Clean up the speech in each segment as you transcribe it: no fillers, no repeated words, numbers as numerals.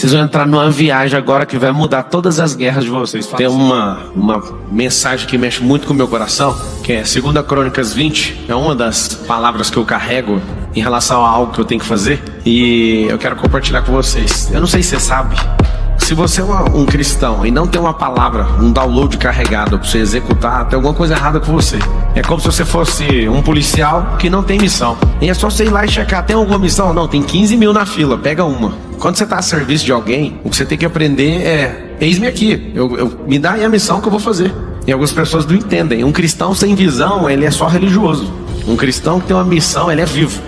Vocês vão entrar numa viagem agora que vai mudar todas as guerras de vocês. Tem uma mensagem que mexe muito com o meu coração, que é 2 Crônicas 20. É uma das palavras que eu carrego em relação a algo que eu tenho que fazer. E eu quero compartilhar com vocês. Eu não sei se você sabe, se você é um cristão e não tem uma palavra, um download carregado para você executar, tem alguma coisa errada com você. É como se você fosse um policial que não tem missão. E é só você ir lá e checar, tem alguma missão? Não, tem 15 mil na fila, pega uma. Quando você está a serviço de alguém, o que você tem que aprender é: eis-me aqui, me dá aí a missão que eu vou fazer. E algumas pessoas não entendem. Um cristão sem visão, ele é só religioso. Um cristão que tem uma missão, ele é vivo.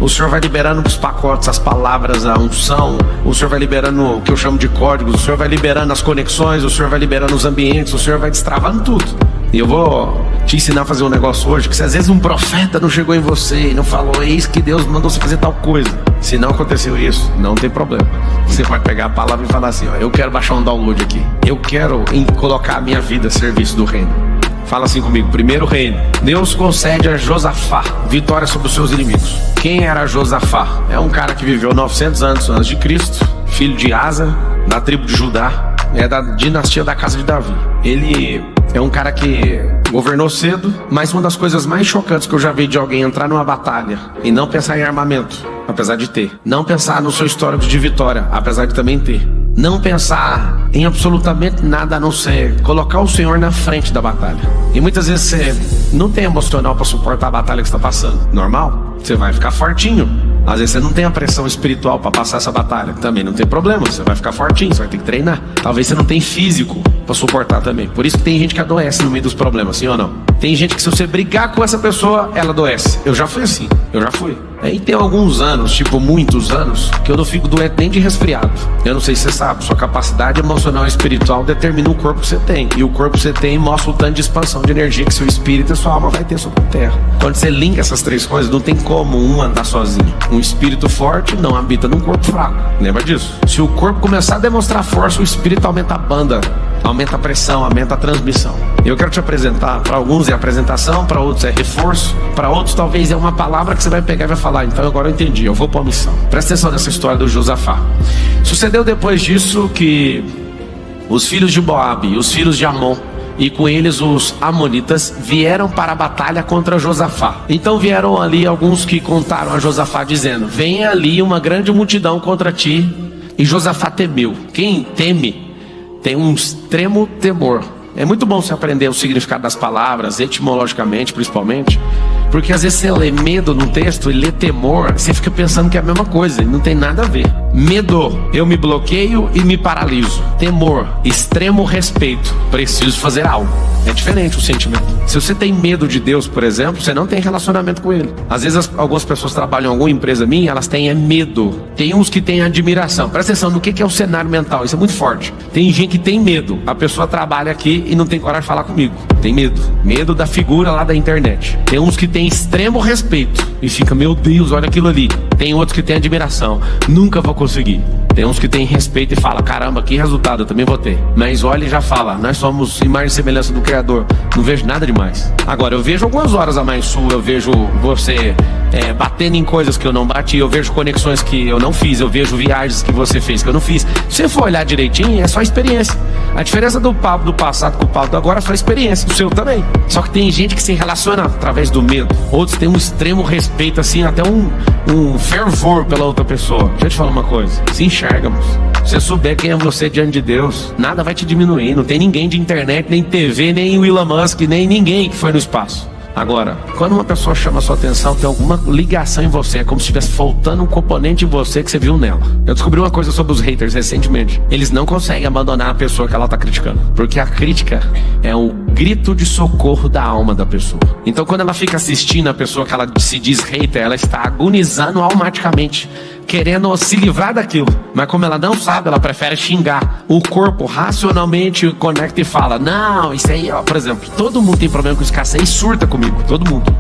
O Senhor vai liberando os pacotes, as palavras, a unção. O Senhor vai liberando o que eu chamo de códigos. O Senhor vai liberando as conexões. O Senhor vai liberando os ambientes. O Senhor vai destravando tudo. E eu vou te ensinar a fazer um negócio hoje, que se às vezes um profeta não chegou em você e não falou: eis que Deus mandou você fazer tal coisa. Se não aconteceu isso, não tem problema. Você pode pegar a palavra e falar assim: ó, eu quero baixar um download aqui. Eu quero colocar a minha vida a serviço do reino. Fala assim comigo: primeiro reino. Deus concede a Josafá vitória sobre os seus inimigos. Quem era Josafá? É um cara que viveu 900 anos antes de Cristo, filho de Asa, da tribo de Judá, é da dinastia da casa de Davi. Ele é um cara que governou cedo, mas uma das coisas mais chocantes que eu já vi de alguém entrar numa batalha e não pensar em armamento, apesar de ter. Não pensar no seu histórico de vitória, apesar de também ter. Não pensar em absolutamente nada a não ser colocar o Senhor na frente da batalha. E muitas vezes você não tem emocional para suportar a batalha que você está passando. Normal, você vai ficar fortinho. Às vezes você não tem a pressão espiritual para passar essa batalha. Também não tem problema, você vai ficar fortinho, você vai ter que treinar. Talvez você não tenha físico para suportar também. Por isso que tem gente que adoece no meio dos problemas, sim ou não? Tem gente que se você brigar com essa pessoa, ela adoece. Eu já fui assim, eu já fui. Aí tem alguns anos, tipo muitos anos, que eu não fico doente nem de resfriado. Eu não sei se você sabe, sua capacidade emocional e espiritual determina o corpo que você tem. E o corpo que você tem mostra o tanto de expansão de energia que seu espírito e sua alma vai ter sobre a terra. Quando você linka essas três coisas, não tem como um andar sozinho. Um espírito forte não habita num corpo fraco. Lembra disso? Se o corpo começar a demonstrar força, o espírito aumenta a banda, aumenta a pressão, aumenta a transmissão. Eu quero te apresentar. Para alguns é apresentação, para outros é reforço, para outros talvez é uma palavra que você vai pegar e vai falar: então agora eu entendi, eu vou para a missão. Presta atenção nessa história do Josafá. Sucedeu depois disso que os filhos de Moabe, os filhos de Amon, e com eles os amonitas, vieram para a batalha contra Josafá. Então vieram ali alguns que contaram a Josafá dizendo: vem ali uma grande multidão contra ti. E Josafá temeu. Quem teme tem um extremo temor. É muito bom você aprender o significado das palavras, etimologicamente principalmente, porque às vezes você lê medo no texto e lê temor, você fica pensando que é a mesma coisa, e não tem nada a ver. Medo, eu me bloqueio e me paraliso. Temor, extremo respeito, preciso fazer algo. É diferente o sentimento. Se você tem medo de Deus, por exemplo, você não tem relacionamento com Ele. Às vezes algumas pessoas trabalham em alguma empresa minha, elas têm medo. Tem uns que têm admiração. Presta atenção no que é o cenário mental, isso é muito forte. Tem gente que tem medo. A pessoa trabalha aqui e não tem coragem de falar comigo. Tem medo. Medo da figura lá da internet. Tem uns que têm extremo respeito e fica: meu Deus, olha aquilo ali. Tem outros que têm admiração: nunca vou conseguir. Tem uns que têm respeito e fala: caramba, que resultado, eu também vou ter. Mas olha e já fala: nós somos imagem e semelhança do Criador. Não vejo nada demais. Agora, eu vejo algumas horas a mais sua, eu vejo você batendo em coisas que eu não bati, eu vejo conexões que eu não fiz, eu vejo viagens que você fez que eu não fiz. Se você for olhar direitinho, é só experiência. A diferença do Paulo do passado com o Paulo do agora é só experiência, o seu também. Só que tem gente que se relaciona através do medo. Outros têm um extremo respeito, assim, até um fervor pela outra pessoa. Deixa eu te falar uma coisa: se enxerga, moço. Se você souber quem é você diante de Deus, nada vai te diminuir. Não tem ninguém de internet, nem TV, nem o Elon Musk, nem ninguém que foi no espaço. Agora, quando uma pessoa chama a sua atenção, tem alguma ligação em você. É como se estivesse faltando um componente em você que você viu nela. Eu descobri uma coisa sobre os haters recentemente: eles não conseguem abandonar a pessoa que ela está criticando, porque a crítica é o grito de socorro da alma da pessoa. Então quando ela fica assistindo a pessoa que ela se diz hater, ela está agonizando automaticamente, querendo se livrar daquilo. Mas como ela não sabe, ela prefere xingar. O corpo racionalmente conecta e fala: não, isso aí, ó. Por exemplo, todo mundo tem problema com escassez, surta comigo.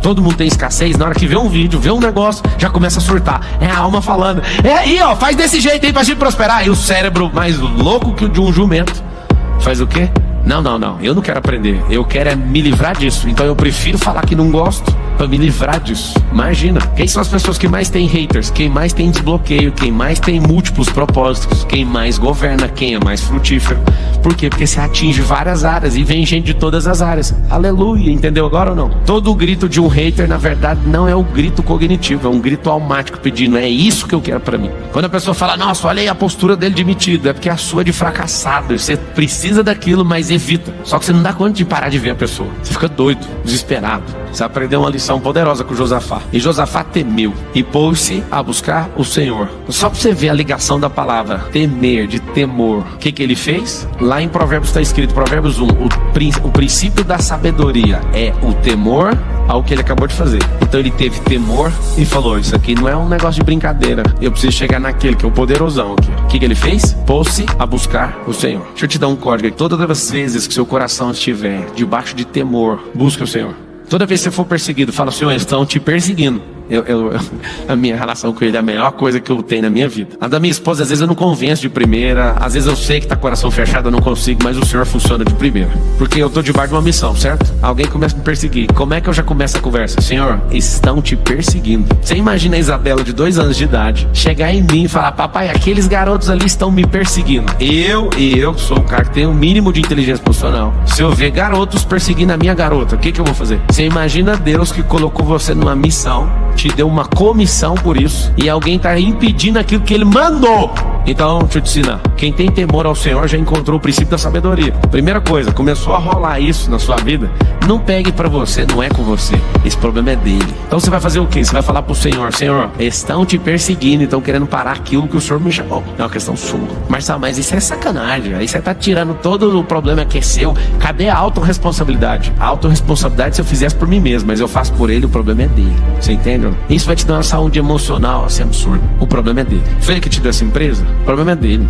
Todo mundo tem escassez. Na hora que vê um vídeo, vê um negócio, já começa a surtar. É a alma falando: é aí, ó, faz desse jeito aí pra gente prosperar. E o cérebro mais louco que o de um jumento faz o quê? Não, eu não quero aprender. Eu quero me livrar disso. Então eu prefiro falar que não gosto para me livrar disso. Imagina, quem são as pessoas que mais têm haters, quem mais tem desbloqueio, quem mais tem múltiplos propósitos, quem mais governa, quem é mais frutífero. Por quê? Porque você atinge várias áreas e vem gente de todas as áreas. Aleluia, entendeu agora ou não? Todo o grito de um hater, na verdade, não é um grito cognitivo, é um grito almático pedindo, é isso que eu quero pra mim. Quando a pessoa fala, nossa, olha aí a postura dele de metido, é porque a sua é de fracassado. Você precisa daquilo, mas evita. Só que você não dá conta de parar de ver a pessoa. Você fica doido, desesperado. Você aprendeu uma lição poderosa com Josafá. E Josafá temeu e pôs-se a buscar o Senhor. Só pra você ver a ligação da palavra temer, de temor. O que ele fez? Lá em Provérbios está escrito, Provérbios 1, o princípio da sabedoria é o temor ao que ele acabou de fazer. Então ele teve temor e falou, isso aqui não é um negócio de brincadeira, eu preciso chegar naquele que é o poderosão aqui. O que ele fez? Pôs-se a buscar o Senhor. Deixa eu te dar um código. Todas as vezes que seu coração estiver debaixo de temor, busque o Senhor. Toda vez que você for perseguido, fala, Senhor, eles estão te perseguindo. A minha relação com ele é a melhor coisa que eu tenho na minha vida. A da minha esposa, às vezes eu não convenço de primeira, às vezes eu sei que tá com o coração fechado, eu não consigo, mas o Senhor funciona de primeira. Porque eu tô debaixo de uma missão, certo? Alguém começa a me perseguir. Como é que eu já começo a conversa? Senhor, estão te perseguindo. Você imagina a Isabela de 2 anos de idade chegar em mim e falar, papai, aqueles garotos ali estão me perseguindo. Eu sou o cara que tem o mínimo de inteligência emocional. Se eu ver garotos perseguindo a minha garota, o que eu vou fazer? Você imagina Deus que colocou você numa missão, te deu uma comissão por isso, e alguém está impedindo aquilo que ele mandou. Então, deixa eu te ensinar. Quem tem temor ao Senhor já encontrou o princípio da sabedoria. Primeira coisa, começou a rolar isso na sua vida, não pegue pra você, não é com você. Esse problema é dele. Então você vai fazer o quê? Você vai falar pro Senhor, Senhor, estão te perseguindo, estão querendo parar aquilo que o Senhor me chamou. É uma questão sua. Mas isso é sacanagem. Aí você tá tirando todo o problema que é seu. Cadê a autorresponsabilidade? A autorresponsabilidade se eu fizesse por mim mesmo, mas eu faço por ele, o problema é dele. Você entende? Isso vai te dar uma saúde emocional assim absurda. O problema é dele. Foi ele que te deu essa empresa? O problema é dele.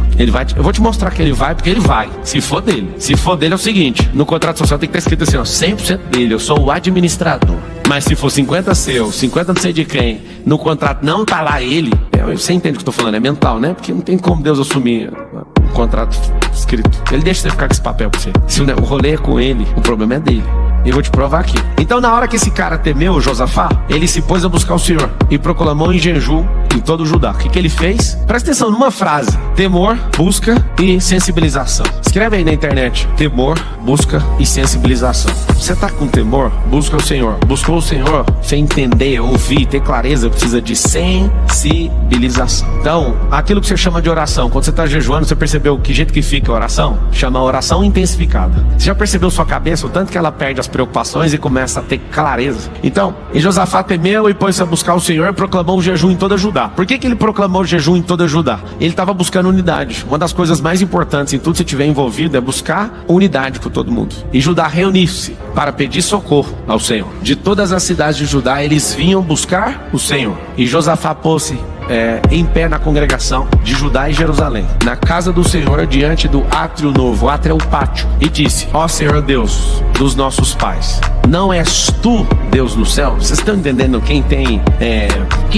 Eu vou te mostrar que ele vai, porque ele vai. Se for dele. Se for dele é o seguinte, no contrato social tem que estar escrito assim, ó, 100% dele, eu sou o administrador. Mas se for 50 seu, 50 não sei de quem, no contrato não tá lá ele, você entende o que eu tô falando, é mental, né? Porque não tem como Deus assumir o contrato escrito. Ele deixa você ficar com esse papel pra você. Se o rolê é com ele, o problema é dele. Eu vou te provar aqui. Então, na hora que esse cara temeu, Josafá, ele se pôs a buscar o Senhor e proclamou em jejum em todo o Judá. O que ele fez? Presta atenção numa frase: temor, busca e sensibilização. Escreve aí na internet: temor, busca e sensibilização. Você tá com temor? Busca o Senhor. Buscou o Senhor? Você entender, ouvir, ter clareza, precisa de sensibilização. Então, aquilo que você chama de oração, quando você tá jejuando, você percebeu que jeito que fica a oração? Chama oração intensificada. Você já percebeu sua cabeça, o tanto que ela perde as preocupações e começa a ter clareza? Então, e Josafá temeu e pôs-se a buscar o Senhor e proclamou o jejum em toda Judá. Por que ele proclamou o jejum em toda Judá? Ele estava buscando unidade. Uma das coisas mais importantes em tudo que você estiver envolvido é buscar unidade com todo mundo. E Judá reuniu-se para pedir socorro ao Senhor. De todas as cidades de Judá, eles vinham buscar o Senhor. E Josafá pôs-se em pé na congregação de Judá e Jerusalém, na casa do Senhor, diante do átrio novo. O átrio é o pátio. E disse: ó Senhor Deus dos nossos pais, não és tu Deus no céu? Vocês estão entendendo? Quem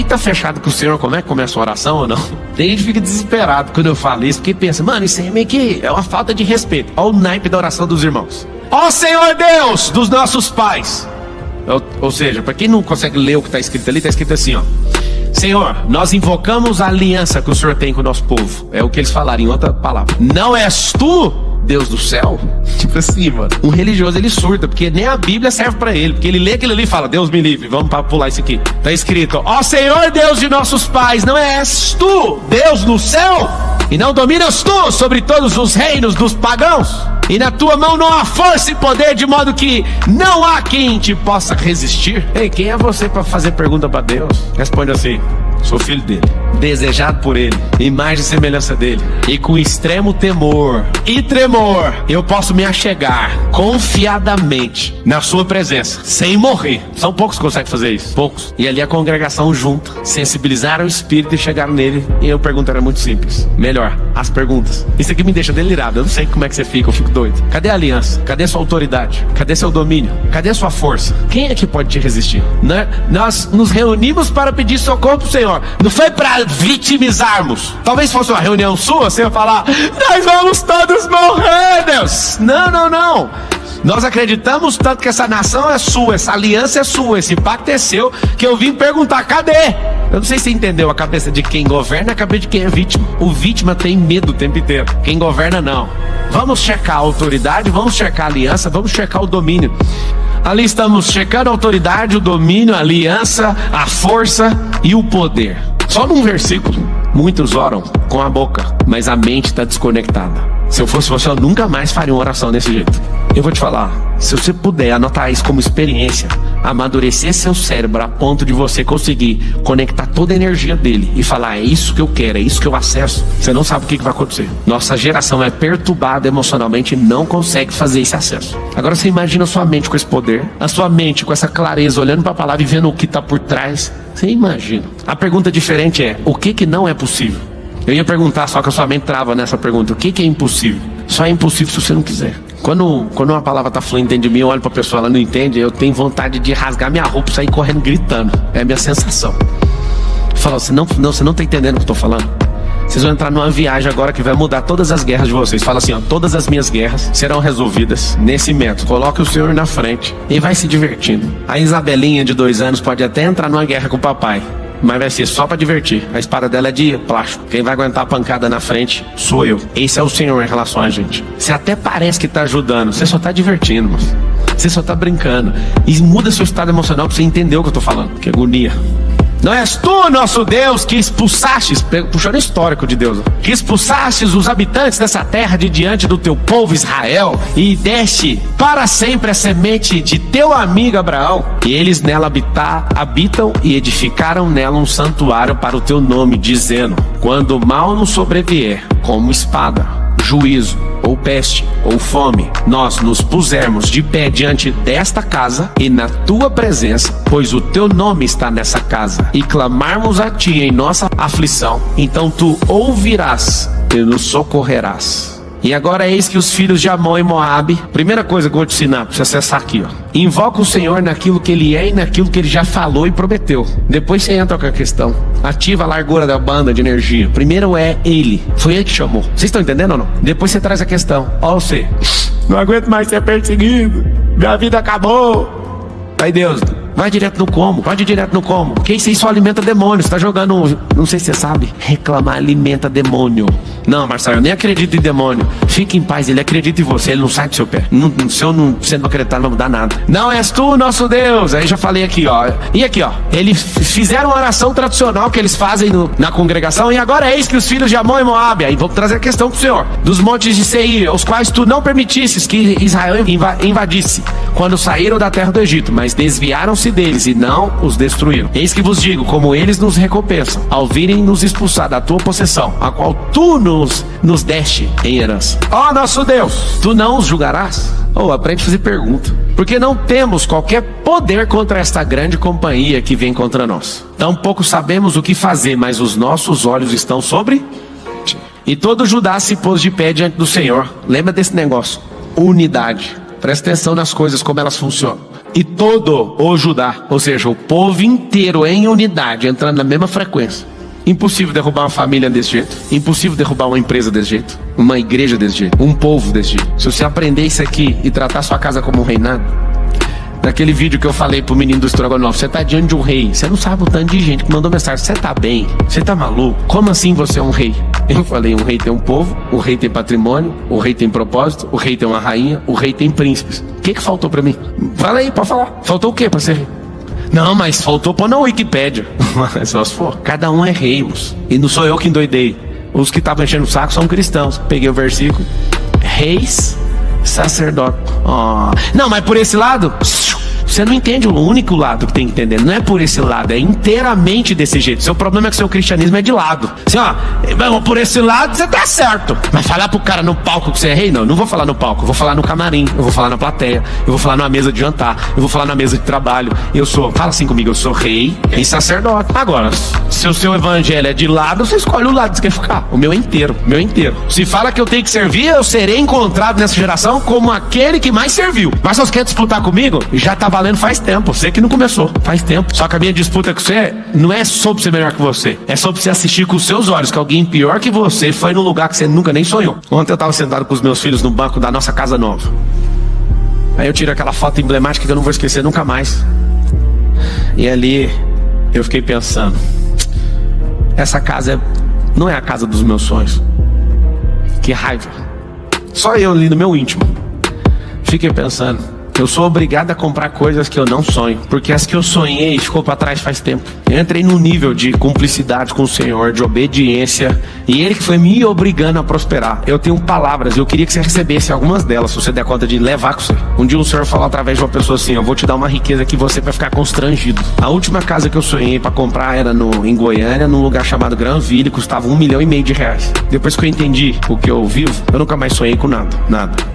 tá fechado com o Senhor, como é que começa a oração ou não? Tem gente que fica desesperado quando eu falo isso, porque pensa, mano, isso aí meio que é uma falta de respeito. Olha o naipe da oração dos irmãos. Ó Senhor Deus dos nossos pais. Ou seja, para quem não consegue ler o que está escrito ali, está escrito assim, ó: Senhor, nós invocamos a aliança que o Senhor tem com o nosso povo. É o que eles falaram em outra palavra. Não és tu Deus do céu? Tipo assim, mano, um religioso ele surta, porque nem a Bíblia serve pra ele, porque ele lê aquilo ali e fala: Deus me livre, vamos pular isso aqui. Tá escrito: ó Senhor Deus de nossos pais, não és tu Deus no céu? E não dominas tu sobre todos os reinos dos pagãos? E na tua mão não há força e poder, de modo que não há quem te possa resistir? Ei, quem é você para fazer pergunta para Deus? Responde assim: sou filho dele, desejado por ele, imagem e semelhança dele, e com extremo temor e tremor eu posso me achegar confiadamente na sua presença, sem morrer. São poucos que conseguem fazer isso, poucos. E ali a congregação junta, sensibilizaram o Espírito e chegaram nele. E eu pergunto era muito simples. Melhor, as perguntas. Isso aqui me deixa delirado, eu não sei como é que você fica, eu fico doido. Cadê a aliança? Cadê sua autoridade? Cadê seu domínio? Cadê sua força? Quem é que pode te resistir? Nós nos reunimos para pedir socorro pro Senhor, não foi para vitimizarmos. Talvez fosse uma reunião sua, você ia falar: nós vamos todos morrer, Deus. Não. Nós acreditamos tanto que essa nação é sua, essa aliança é sua, esse pacto é seu, que eu vim perguntar, cadê? Eu não sei se você entendeu a cabeça de quem governa, a cabeça de quem é vítima. O vítima tem medo o tempo inteiro, quem governa não. Vamos checar a autoridade, vamos checar a aliança, vamos checar o domínio. Ali estamos checando a autoridade, o domínio, a aliança, a força e o poder. Só num versículo. Muitos oram com a boca, mas a mente está desconectada. Se eu fosse você, eu nunca mais faria uma oração desse jeito. Eu vou te falar, se você puder anotar isso como experiência, amadurecer seu cérebro a ponto de você conseguir conectar toda a energia dele e falar, é isso que eu quero, é isso que eu acesso, você não sabe o que vai acontecer. Nossa geração é perturbada emocionalmente e não consegue fazer esse acesso. Agora você imagina a sua mente com esse poder, a sua mente com essa clareza, olhando para a palavra e vendo o que está por trás. Você imagina. A pergunta diferente é, o que não é possível? Eu ia perguntar, só que a sua mente trava nessa pergunta. O que é impossível? Só é impossível se você não quiser. Quando uma palavra está fluindo dentro de mim, eu olho para a pessoa, ela não entende, eu tenho vontade de rasgar minha roupa e sair correndo gritando. É a minha sensação. Fala, você não está entendendo o que eu estou falando? Vocês vão entrar numa viagem agora que vai mudar todas as guerras de vocês. Fala assim, ó, todas as minhas guerras serão resolvidas nesse método. Coloque o Senhor na frente e vai se divertindo. A Isabelinha de 2 anos pode até entrar numa guerra com o papai, mas vai ser só pra divertir. A espada dela é de plástico. Quem vai aguentar a pancada na frente sou eu. Esse é o Senhor em relação a gente. Você até parece que tá ajudando, você só tá divertindo, moço. Você só tá brincando. E muda seu estado emocional pra você entender o que eu tô falando. Que agonia. Não és tu, nosso Deus, que expulsastes, puxando o histórico de Deus, que expulsastes os habitantes dessa terra de diante do teu povo Israel, e deste para sempre a semente de teu amigo Abraão, e eles nela habitam e edificaram nela um santuário para o teu nome, dizendo, quando o mal nos sobrevier, como espada, juízo, ou peste, ou fome, nós nos pusermos de pé diante desta casa e na tua presença, pois o teu nome está nessa casa, e clamarmos a ti em nossa aflição, então tu ouvirás e nos socorrerás. E agora eis que os filhos de Amon e Moabe, primeira coisa que eu vou te ensinar para você acessar aqui, ó, invoca o Senhor naquilo que Ele é e naquilo que Ele já falou e prometeu. Depois você entra com a questão, ativa a largura da banda de energia. Primeiro é Ele, foi Ele que chamou. Vocês estão entendendo ou não? Depois você traz a questão, ó, você, não aguento mais ser perseguido, minha vida acabou. Aí Deus, vai direto no como, pode ir direto no como. Porque isso aí só alimenta demônio. Você tá jogando, não sei se você sabe, reclamar alimenta demônio. Não, Marcelo, eu nem acredito em demônio. Fique em paz, ele acredita em você, ele não sai do seu pé. Se você não acreditar, não vai mudar nada. Não és tu, nosso Deus. Aí já falei aqui, ó. E aqui, ó, eles fizeram uma oração tradicional que eles fazem na congregação. E agora eis que os filhos de Amon e Moabe, aí vou trazer a questão pro Senhor, dos montes de Seir, os quais tu não permitisses que Israel invadisse quando saíram da terra do Egito, mas desviaram-se deles e não os destruíram. Eis que vos digo, como eles nos recompensam ao virem nos expulsar da tua possessão, a qual tu nos deste em herança. Ó nosso Deus, tu não os julgarás? Aprende a fazer pergunta. Porque não temos qualquer poder contra esta grande companhia que vem contra nós. Tampouco sabemos o que fazer, mas os nossos olhos estão sobre ti. E todo Judá se pôs de pé diante do Senhor. Lembra desse negócio? Unidade. Presta atenção nas coisas, como elas funcionam. E todo o Judá, ou seja, o povo inteiro em unidade, entrando na mesma frequência. Impossível derrubar uma família desse jeito. Impossível derrubar uma empresa desse jeito. Uma igreja desse jeito. Um povo desse jeito. Se você aprender isso aqui e tratar sua casa como um reinado, naquele vídeo que eu falei pro menino do estrogonofe, você tá diante de um rei. Você não sabe o tanto de gente que mandou mensagem. Você tá bem? Você tá maluco? Como assim você é um rei? Eu falei, um rei tem um povo, o rei tem patrimônio, o rei tem propósito, o rei tem uma rainha, o rei tem príncipes. O que faltou pra mim? Fala aí, pode falar. Faltou o que pra ser rei? Não, mas faltou pôr na Wikipédia. Só se for. Cada um é rei, moço. E não sou eu que endoidei. Os que estavam enchendo o saco são cristãos. Peguei o versículo. Reis, sacerdote. Não, mas por esse lado, você não entende o único lado que tem que entender. Não é por esse lado, é inteiramente desse jeito. Seu problema é que seu cristianismo é de lado. Assim, por esse lado você tá certo. Mas falar pro cara no palco que você é rei, não vou falar no palco. Eu vou falar no camarim, eu vou falar na plateia, eu vou falar numa mesa de jantar, eu vou falar na mesa de trabalho. Fala assim comigo, eu sou rei e sacerdote. Agora, se o seu evangelho é de lado, você escolhe o lado que você quer ficar. O meu é inteiro, Se fala que eu tenho que servir, eu serei encontrado nessa geração como aquele que mais serviu. Mas se você quer disputar comigo, já tá valendo faz tempo, você que não começou, faz tempo. Só que a minha disputa com você não é sobre ser melhor que você, é sobre você assistir com os seus olhos que alguém pior que você foi num lugar que você nunca nem sonhou. Ontem eu estava sentado com os meus filhos no banco da nossa casa nova. Aí eu tiro aquela foto emblemática que eu não vou esquecer nunca mais. E ali eu fiquei pensando, essa casa não é a casa dos meus sonhos. Que raiva. Só eu ali no meu íntimo fiquei pensando, eu sou obrigado a comprar coisas que eu não sonho, porque as que eu sonhei ficou para trás faz tempo. Eu entrei num nível de cumplicidade com o Senhor, de obediência, e Ele que foi me obrigando a prosperar. Eu tenho palavras, eu queria que você recebesse algumas delas, se você der conta de levar com você. Um dia o Senhor falou através de uma pessoa assim, eu vou te dar uma riqueza que você vai ficar constrangido. A última casa que eu sonhei para comprar era em Goiânia, num lugar chamado Granville, custava R$1,5 milhão de reais. Depois que eu entendi o que eu vivo, eu nunca mais sonhei com nada,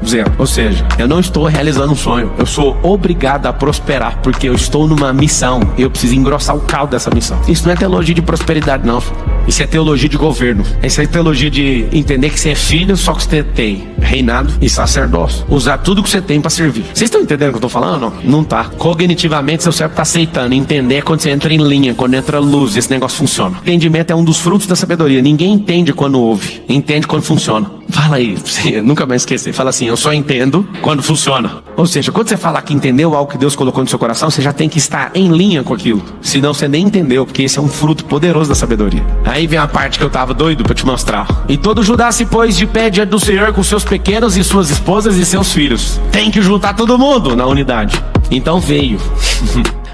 zero. Ou seja, eu não estou realizando um sonho, eu sou obrigado a prosperar, porque eu estou numa missão, eu preciso engrossar o caldo dessa missão. Isso não é teologia de prosperidade, não. Isso é teologia de governo. Isso é teologia de entender que você é filho, só que você tem reinado e sacerdócio. Usar tudo que você tem para servir. Vocês estão entendendo o que eu tô falando? Não, não tá. Cognitivamente, seu cérebro tá aceitando. Entender quando você entra em linha, quando entra luz, esse negócio funciona. Entendimento é um dos frutos da sabedoria. Ninguém entende quando ouve, entende quando funciona. Fala aí, você nunca mais esquecer. Fala assim, eu só entendo quando funciona. Ou seja, quando você falar que entendeu algo que Deus colocou no seu coração, você já tem que estar em linha com aquilo. Senão você nem entendeu, porque esse é um fruto poderoso da sabedoria. Aí vem a parte que eu tava doido pra te mostrar. E todo Judá se pôs de pé diante do Senhor com seus pequenos e suas esposas e seus filhos. Tem que juntar todo mundo na unidade. Então veio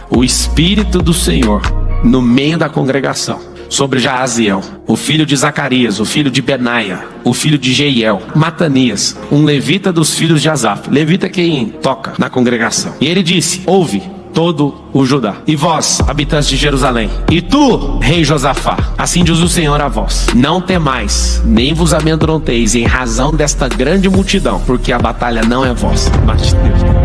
o Espírito do Senhor no meio da congregação sobre Jaaziel, o filho de Zacarias, o filho de Benaia, o filho de Jeiel, Matanias, um levita dos filhos de Asaf. Levita é quem toca na congregação. E ele disse, ouve todo o Judá, e vós, habitantes de Jerusalém, e tu, rei Josafá, assim diz o Senhor a vós, não temais, nem vos amedronteis em razão desta grande multidão, porque a batalha não é vossa, mas de Deus.